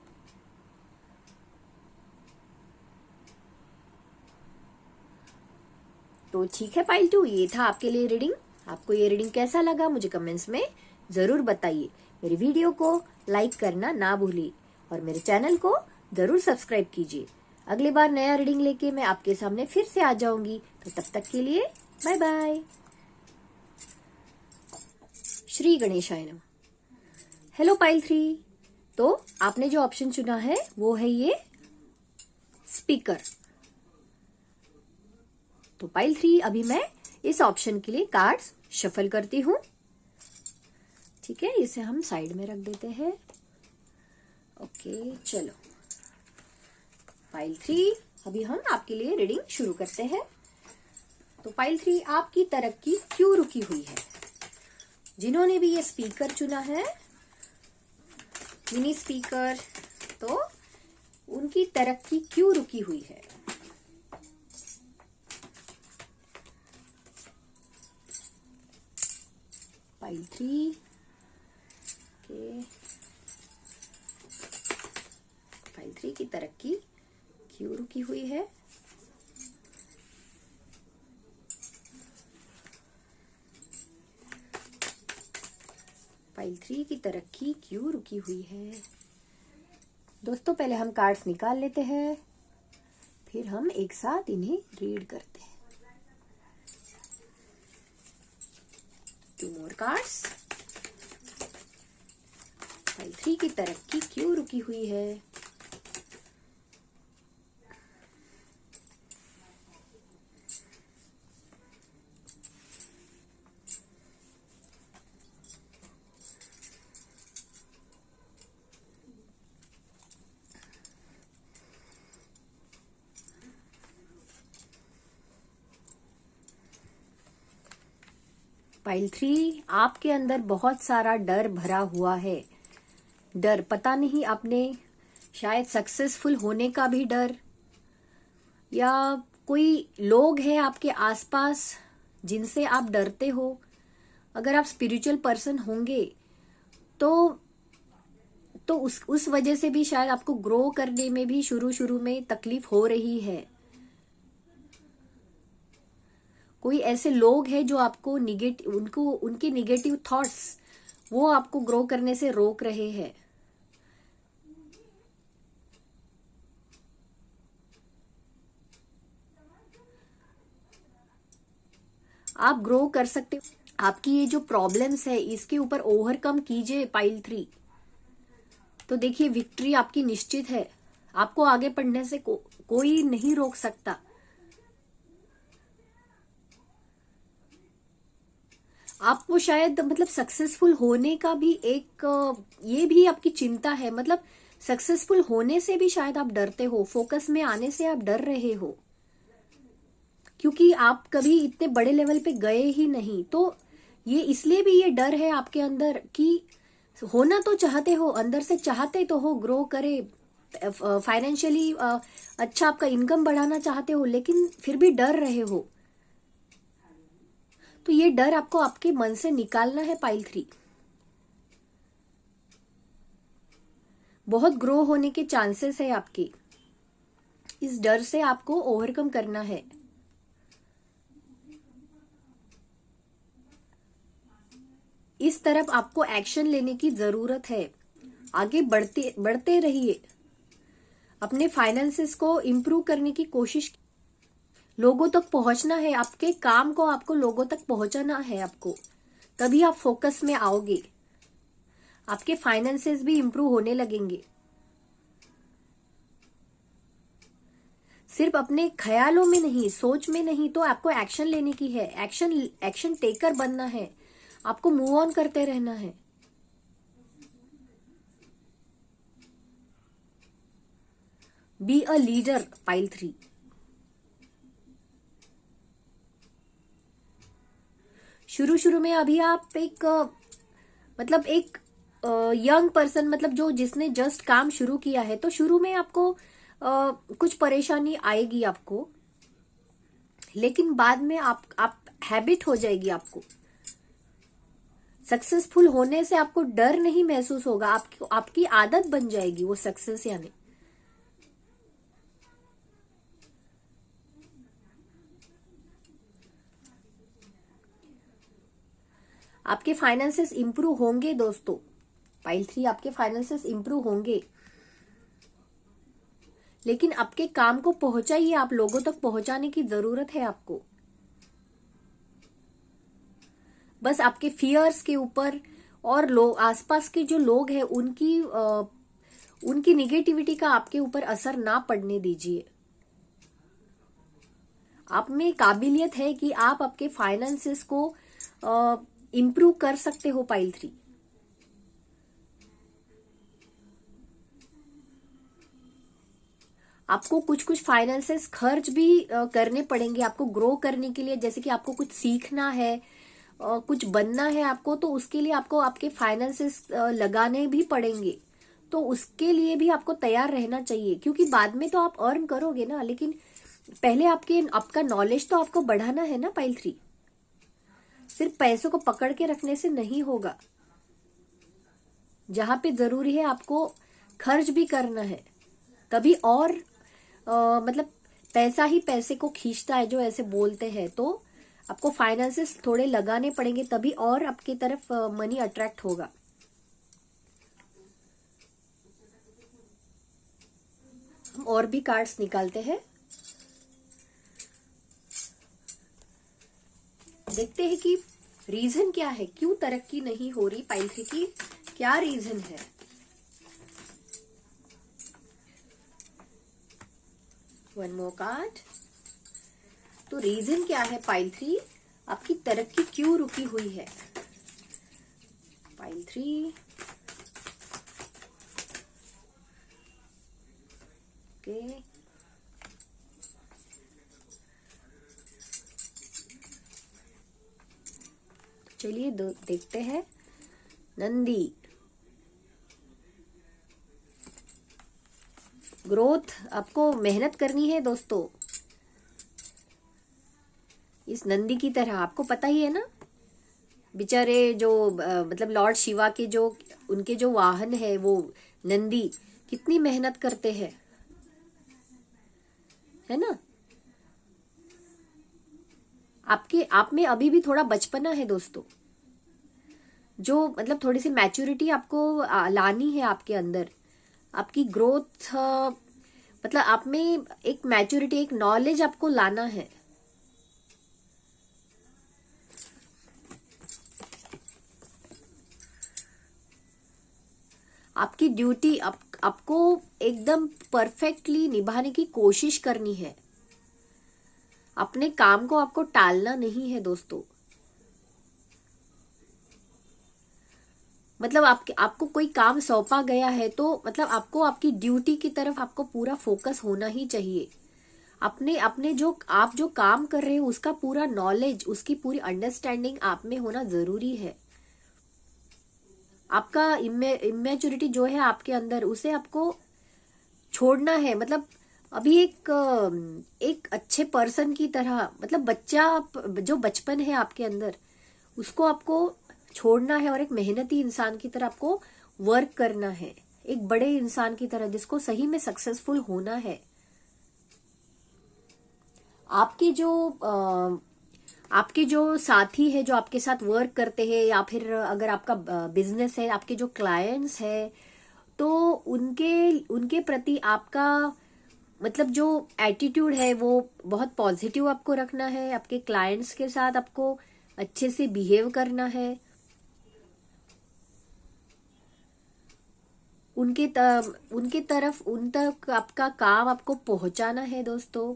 तो ठीक है पाइल 2, ये था आपके लिए रीडिंग। आपको ये रीडिंग कैसा लगा मुझे कमेंट्स में जरूर बताइए। मेरी वीडियो को लाइक करना ना भूलिए और मेरे चैनल को जरूर सब्सक्राइब कीजिए। अगली बार नया रीडिंग लेके मैं आपके सामने फिर से आ जाऊंगी। तो तब तक के लिए बाय बाय। श्री गणेशाय नमः। हेलो पाइल 3, तो आपने जो ऑप्शन चुना है वो है ये स्पीकर। तो पाइल 3, अभी मैं इस ऑप्शन के लिए कार्ड्स शफल करती हूं। ठीक है, इसे हम साइड में रख देते हैं। ओके, चलो पाइल 3, अभी हम आपके लिए रीडिंग शुरू करते हैं। तो पाइल 3, आपकी तरक्की क्यों रुकी हुई है? जिन्होंने भी ये स्पीकर चुना है, मिनी स्पीकर, तो उनकी तरक्की क्यों रुकी हुई है? पाइल 3 के पाइल 3 की तरक्की क्यों रुकी हुई है? पाइल 3 की तरक्की क्यों रुकी हुई है? दोस्तों, पहले हम कार्ड्स निकाल लेते हैं, फिर हम एक साथ इन्हें रीड करते हैं। 2 more कार्ड्स। पाइल 3 की तरक्की क्यों रुकी हुई है? पाइल 3, आपके अंदर बहुत सारा डर भरा हुआ है। डर, पता नहीं आपने शायद सक्सेसफुल होने का भी डर, या कोई लोग हैं आपके आसपास जिनसे आप डरते हो। अगर आप स्पिरिचुअल पर्सन होंगे तो उस वजह से भी शायद आपको ग्रो करने में भी शुरू में तकलीफ हो रही है। कोई ऐसे लोग हैं जो आपको उनके निगेटिव थॉट्स वो आपको ग्रो करने से रोक रहे हैं। आप ग्रो कर सकते हो। आपकी ये जो प्रॉब्लम्स है इसके ऊपर ओवरकम कीजिए पाइल 3। तो देखिए, विक्ट्री आपकी निश्चित है। आपको आगे बढ़ने से कोई नहीं रोक सकता। आपको शायद मतलब सक्सेसफुल होने का भी एक ये भी आपकी चिंता है। मतलब सक्सेसफुल होने से भी शायद आप डरते हो, फोकस में आने से आप डर रहे हो, क्योंकि आप कभी इतने बड़े लेवल पे गए ही नहीं। तो ये इसलिए भी ये डर है आपके अंदर कि होना तो चाहते हो, अंदर से चाहते तो हो ग्रो करे, फाइनेंशियली अच्छा आपका इनकम बढ़ाना चाहते हो, लेकिन फिर भी डर रहे हो, तो ये डर आपको आपके मन से निकालना है पाइल 3। बहुत ग्रो होने के चांसेस है आपके, इस डर से आपको ओवरकम करना है। इस तरफ आपको एक्शन लेने की जरूरत है। आगे बढ़ते बढ़ते रहिए, अपने फाइनेंसेस को इम्प्रूव करने की कोशिश, लोगों तक पहुंचना है, आपके काम को आपको लोगों तक पहुंचाना है आपको, तभी आप फोकस में आओगे, आपके फाइनेंसेस भी इम्प्रूव होने लगेंगे। सिर्फ अपने ख्यालों में नहीं, सोच में नहीं, तो आपको एक्शन लेने की है, एक्शन टेकर बनना है, आपको मूव ऑन करते रहना है। Be a leader pile 3। शुरू में अभी आप एक मतलब एक यंग पर्सन, मतलब जिसने जस्ट काम शुरू किया है, तो शुरू में आपको कुछ परेशानी आएगी आपको, लेकिन बाद में आप हैबिट हो जाएगी आपको। सक्सेसफुल होने से आपको डर नहीं महसूस होगा, आपकी आदत बन जाएगी वो सक्सेस यानी। आपके फाइनेंसेस इंप्रूव होंगे दोस्तों, पाइल 3 आपके फाइनेंसेस इंप्रूव होंगे, लेकिन आपके काम को पहुंचाइए, आप लोगों तक पहुंचाने की जरूरत है आपको। बस आपके फियर्स के ऊपर और आसपास के जो लोग हैं उनकी निगेटिविटी का आपके ऊपर असर ना पड़ने दीजिए। आप में काबिलियत है कि आप आपके फाइनेंसेस को इम्प्रूव कर सकते हो पाइल 3। आपको कुछ फाइनेंसेस खर्च भी करने पड़ेंगे आपको ग्रो करने के लिए, जैसे कि आपको कुछ सीखना है, कुछ बनना है आपको, तो उसके लिए आपको आपके फाइनेंसेस लगाने भी पड़ेंगे, तो उसके लिए भी आपको तैयार रहना चाहिए, क्योंकि बाद में तो आप अर्न करोगे ना, लेकिन पहले आपका नॉलेज तो आपको बढ़ाना है ना पाइल 3। सिर्फ पैसों को पकड़ के रखने से नहीं होगा, जहां पे जरूरी है आपको खर्च भी करना है, तभी और मतलब पैसा ही पैसे को खींचता है जो ऐसे बोलते हैं, तो आपको फाइनेंसेस थोड़े लगाने पड़ेंगे, तभी और आपकी तरफ मनी अट्रैक्ट होगा। हम और भी कार्ड्स निकालते हैं, देखते हैं कि रीजन क्या है, क्यों तरक्की नहीं हो रही पाइल 3 की, क्या रीजन है। One more card. तो रीजन क्या है पाइल 3, आपकी तरक्की क्यों रुकी हुई है पाइल 3। ओके, चलिए देखते हैं। नंदी, ग्रोथ, आपको मेहनत करनी है दोस्तों, इस नंदी की तरह। आपको पता ही है ना, बेचारे जो मतलब लॉर्ड शिवा के जो उनके जो वाहन है वो नंदी, कितनी मेहनत करते हैं, है ना। आप में अभी भी थोड़ा बचपना है दोस्तों, जो मतलब थोड़ी सी मैच्योरिटी आपको लानी है आपके अंदर, आपकी ग्रोथ मतलब आप में एक मैच्योरिटी, एक नॉलेज आपको लाना है। आपकी ड्यूटी आपको एकदम परफेक्टली निभाने की कोशिश करनी है, अपने काम को आपको टालना नहीं है दोस्तों। मतलब आपको कोई काम सौंपा गया है, तो मतलब आपको आपकी ड्यूटी की तरफ आपको पूरा फोकस होना ही चाहिए। अपने आप जो काम कर रहे हो उसका पूरा नॉलेज, उसकी पूरी अंडरस्टैंडिंग आप में होना जरूरी है। आपका इमेच्योरिटी जो है आपके अंदर, उसे आपको छोड़ना है, मतलब अभी एक अच्छे पर्सन की तरह, मतलब बच्चा जो बचपन है आपके अंदर उसको आपको छोड़ना है और एक मेहनती इंसान की तरह आपको वर्क करना है, एक बड़े इंसान की तरह जिसको सही में सक्सेसफुल होना है। आपके जो आपके जो साथी है जो आपके साथ वर्क करते हैं, या फिर अगर आपका बिजनेस है, आपके जो क्लाइंट्स है, तो उनके उनके प्रति आपका मतलब जो एटीट्यूड है वो बहुत पॉजिटिव आपको रखना है। आपके क्लाइंट्स के साथ आपको अच्छे से बिहेव करना है, उनके तरफ उन तक आपका काम आपको पहुंचाना है दोस्तों।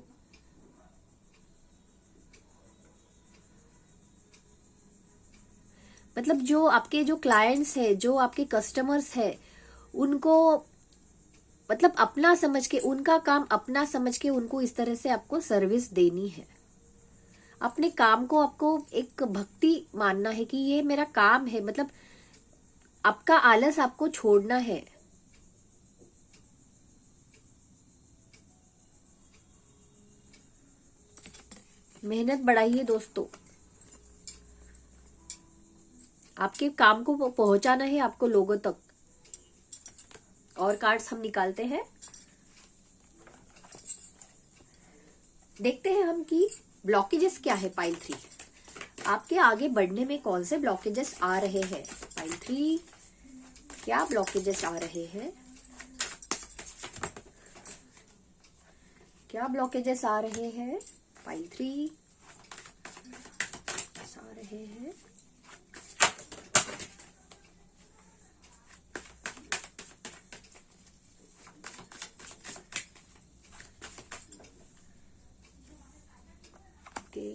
मतलब जो आपके जो क्लाइंट्स है, जो आपके कस्टमर्स है, उनको मतलब अपना समझ के, उनका काम अपना समझ के उनको इस तरह से आपको सर्विस देनी है। अपने काम को आपको एक भक्ति मानना है कि ये मेरा काम है, मतलब आपका आलस आपको छोड़ना है। मेहनत बढ़ाइए दोस्तों, आपके काम को पहुंचाना है आपको लोगों तक। और कार्ड्स हम निकालते हैं, देखते हैं हम कि ब्लॉकेजेस क्या है पाइल 3। आपके आगे बढ़ने में कौन से ब्लॉकेजेस आ रहे हैं पाइल 3, क्या ब्लॉकेजेस आ रहे हैं, क्या ब्लॉकेजेस आ रहे हैं पाइल 3 आ रहे हैं। ओके,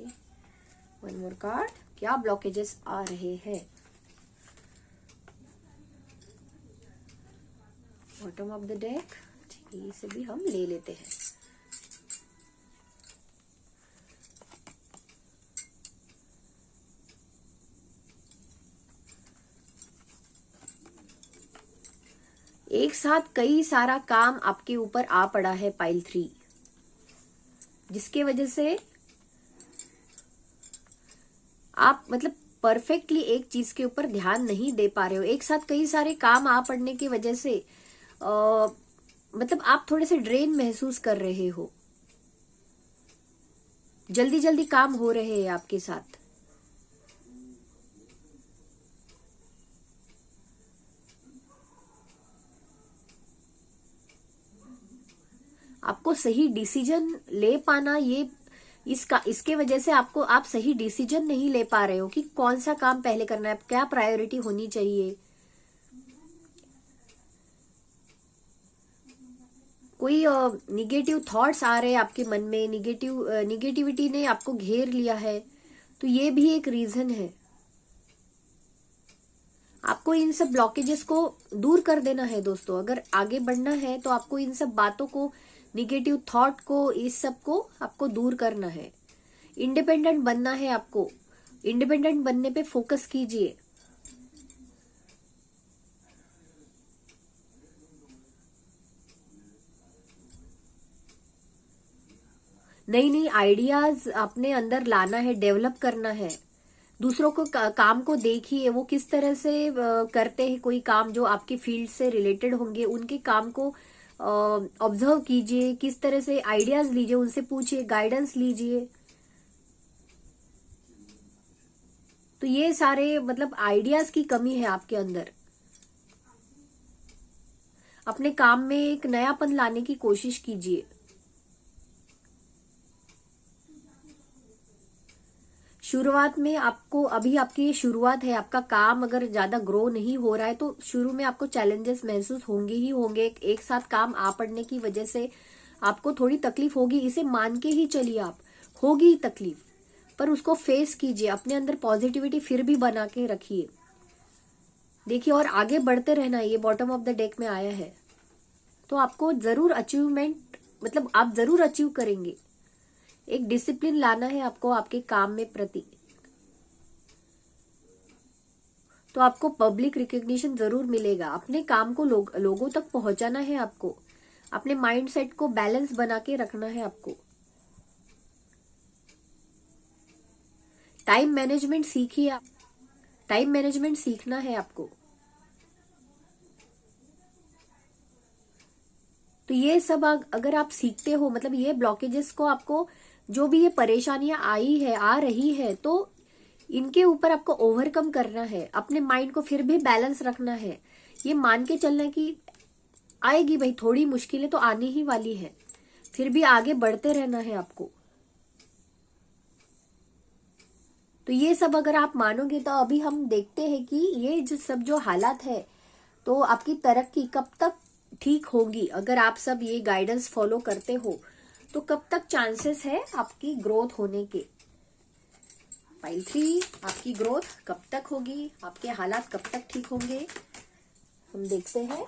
वन मोर कार्ड, क्या ब्लॉकेजेस आ रहे हैं। बॉटम ऑफ द डेक, इसे भी हम ले लेते हैं। एक साथ कई सारा काम आपके ऊपर आ पड़ा है पाइल 3, जिसके वजह से आप मतलब परफेक्टली एक चीज के ऊपर ध्यान नहीं दे पा रहे हो। एक साथ कई सारे काम आ पड़ने की वजह से मतलब आप थोड़े से ड्रेन महसूस कर रहे हो, जल्दी जल्दी काम हो रहे हैं आपके साथ। आपको सही डिसीजन ले पाना, ये इसके वजह से आप सही डिसीजन नहीं ले पा रहे हो कि कौन सा काम पहले करना है, क्या प्रायोरिटी होनी चाहिए। कोई निगेटिव थॉट्स आ रहे हैं आपके मन में, निगेटिविटी ने आपको घेर लिया है, तो ये भी एक रीजन है। आपको इन सब ब्लॉकेजेस को दूर कर देना है दोस्तों। अगर आगे बढ़ना है तो आपको इन सब बातों को, निगेटिव थॉट को, इस सब को आपको दूर करना है। इंडिपेंडेंट बनना है आपको, इंडिपेंडेंट बनने पे फोकस कीजिए। नई नई आइडियाज अपने अंदर लाना है, डेवलप करना है। दूसरों को काम को देखिए, वो किस तरह से करते हैं कोई काम जो आपकी फील्ड से रिलेटेड होंगे, उनके काम को ऑब्जर्व कीजिए, किस तरह से आइडियाज लीजिए, उनसे पूछिए, गाइडेंस लीजिए। तो ये सारे मतलब आइडियाज की कमी है आपके अंदर। अपने काम में एक नयापन लाने की कोशिश कीजिए। शुरुआत में आपको, अभी आपकी ये शुरुआत है, आपका काम अगर ज्यादा ग्रो नहीं हो रहा है तो शुरू में आपको चैलेंजेस महसूस होंगे ही होंगे। एक साथ काम आ पड़ने की वजह से आपको थोड़ी तकलीफ होगी, इसे मान के ही चलिए। आप होगी तकलीफ, पर उसको फेस कीजिए, अपने अंदर पॉजिटिविटी फिर भी बना के रखिए, देखिए, और आगे बढ़ते रहना। ये बॉटम ऑफ द डेक में आया है, तो आपको जरूर अचीवमेंट, मतलब आप जरूर अचीव करेंगे। एक डिसिप्लिन लाना है आपको आपके काम में प्रति, तो आपको पब्लिक रिकग्निशन जरूर मिलेगा। अपने काम को लोगों तक पहुंचाना है आपको। अपने माइंड सेट को बैलेंस बना के रखना है आपको। टाइम मैनेजमेंट सीखिए आप, टाइम मैनेजमेंट सीखना है आपको। तो ये सब अगर आप सीखते हो, मतलब ये ब्लॉकेजेस को, आपको जो भी ये परेशानियां आ रही है, तो इनके ऊपर आपको ओवरकम करना है। अपने माइंड को फिर भी बैलेंस रखना है। ये मान के चलना कि आएगी भाई, थोड़ी मुश्किलें तो आनी ही वाली है, फिर भी आगे बढ़ते रहना है आपको। तो ये सब अगर आप मानोगे तो अभी हम देखते हैं कि ये जो हालात है, तो आपकी तरक्की कब तक ठीक होगी। अगर आप सब ये गाइडेंस फॉलो करते हो तो कब तक चांसेस है आपकी ग्रोथ होने के। पाइल 3, आपकी ग्रोथ कब तक होगी, आपके हालात कब तक ठीक होंगे, हम देखते हैं।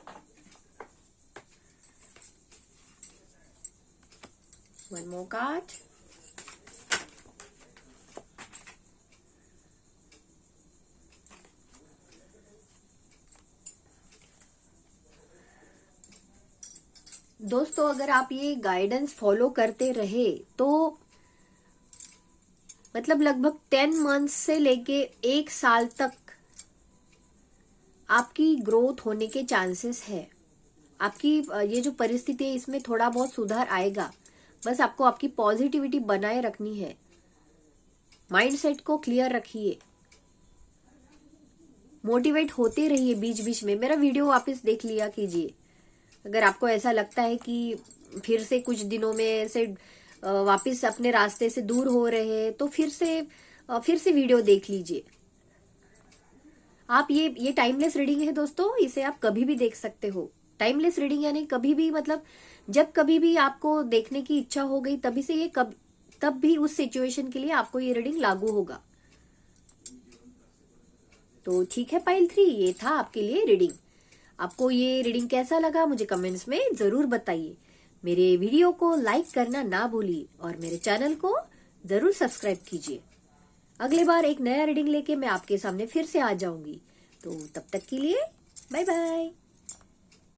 1 more card। दोस्तों, अगर आप ये गाइडेंस फॉलो करते रहे तो मतलब लगभग 10 मंथ्स से लेके 1 साल तक आपकी ग्रोथ होने के चांसेस है। आपकी ये जो परिस्थिति है इसमें थोड़ा बहुत सुधार आएगा। बस आपको आपकी पॉजिटिविटी बनाए रखनी है, माइंडसेट को क्लियर रखिए, मोटिवेट होते रहिए। बीच बीच में मेरा वीडियो वापस देख लिया कीजिए। अगर आपको ऐसा लगता है कि फिर से कुछ दिनों में ऐसे वापस अपने रास्ते से दूर हो रहे हैं, तो फिर से वीडियो देख लीजिए आप। ये टाइमलेस रीडिंग है दोस्तों, इसे आप कभी भी देख सकते हो। टाइमलेस रीडिंग यानी कभी भी, मतलब जब कभी भी आपको देखने की इच्छा हो गई तभी से तब भी उस सिचुएशन के लिए आपको ये रीडिंग लागू होगा। तो ठीक है पाइल 3, ये था आपके लिए रीडिंग। आपको ये रीडिंग कैसा लगा मुझे कमेंट्स में जरूर बताइए। मेरे वीडियो को लाइक करना ना भूलिए और मेरे चैनल को जरूर सब्सक्राइब कीजिए। अगली बार एक नया रीडिंग लेके मैं आपके सामने फिर से आ जाऊंगी। तो तब तक के लिए बाय बाय।